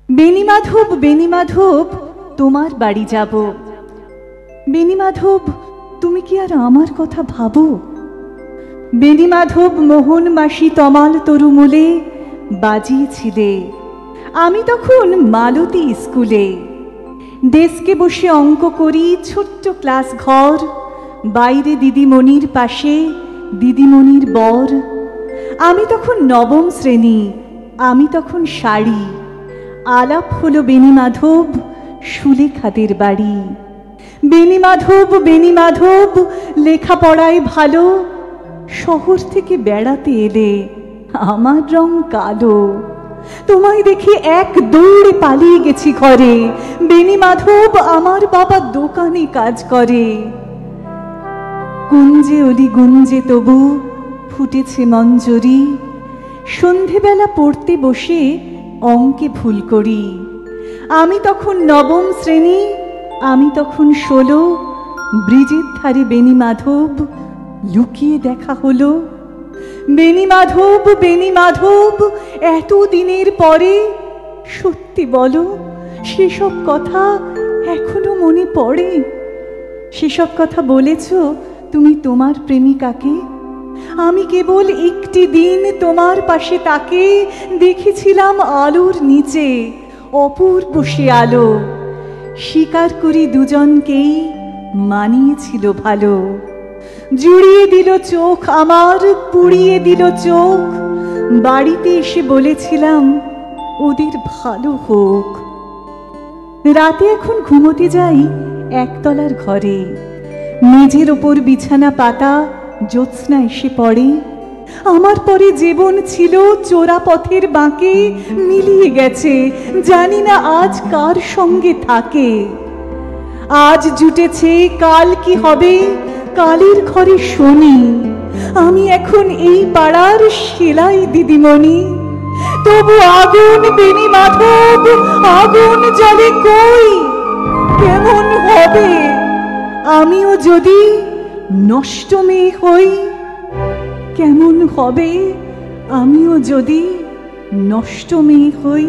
বেণীমাধব বেণীমাধব তোমার বাড়ি যাব। বেণীমাধব তুমি কি আর আমার কথা ভাবো? বেণীমাধব মোহন মাসি তমাল তরুমূলে বাজিয়েছিলে, আমি তখন মালতী স্কুলে। ডেস্কে বসে অঙ্ক করি, ছোট্ট ক্লাস ঘর, বাইরে দিদিমণির পাশে দিদিমণির বর। আমি তখন নবম শ্রেণী, আমি তখন শাড়ি। আলাপ হলো বেণীমাধব সুলেখাদের বাড়ি। বেণীমাধব বেণীমাধব লেখাপড়ায় ভালো, শহর থেকে বেড়াতে এলে আমার রং কালো। তোমায় দেখে এক দৌড়ে পালিয়ে গেছি ঘরে। বেণীমাধব আমার বাবা দোকানে কাজ করে। কুঞ্জে অলি গুঞ্জে তবু ফুটেছে মঞ্জরি, সন্ধেবেলা পড়তে বসে অঙ্কে ভুল করি। আমি তখন নবম শ্রেণী, আমি তখন 16। ব্রিজের ধারে বেণীমাধব লুকিয়ে দেখা হলো। বেণীমাধব বেণীমাধব এত দিনের পরে সত্যি বলো, সেসব কথা এখনো মনে পড়ে? সেসব কথা বলেছ তুমি তোমার প্রেমিকাকে? আমি কেবল একটি দিন তোমার পাশে তাকে দেখেছিলাম আলোর নিচে, অপূর্ব সে আলো। স্বীকার করি দুজনকেই মানিয়েছিল ভালো। জুড়িয়ে দিল চোখ আমার, পুড়িয়ে দিল চোখ। বাড়িতে এসে বলেছিলাম ওদের ভালো হোক। রাতে এখন ঘুমোতে যাই একতলার ঘরে। মেঝের ওপর বিছানা পাতা, জ্যোৎস্না এসে পড়ে। আমার পরে জীবন ছিল চোরা পথের বাঁকে, মিলিয়ে গেছে জানি না আজ কার সঙ্গে থাকে। আজ জুটেছে কাল কি হবে, কালের ঘরে শনি। আমি এখন এই পাড়ার সেলাই দিদিমণি। তবু আগুন বেণীমাধব, আগুন জ্বলে কই? কেমন হবে আমিও যদি নষ্ট মেয়ে হই? কেমন হবে আমিও যদি নষ্ট মেয়ে হই?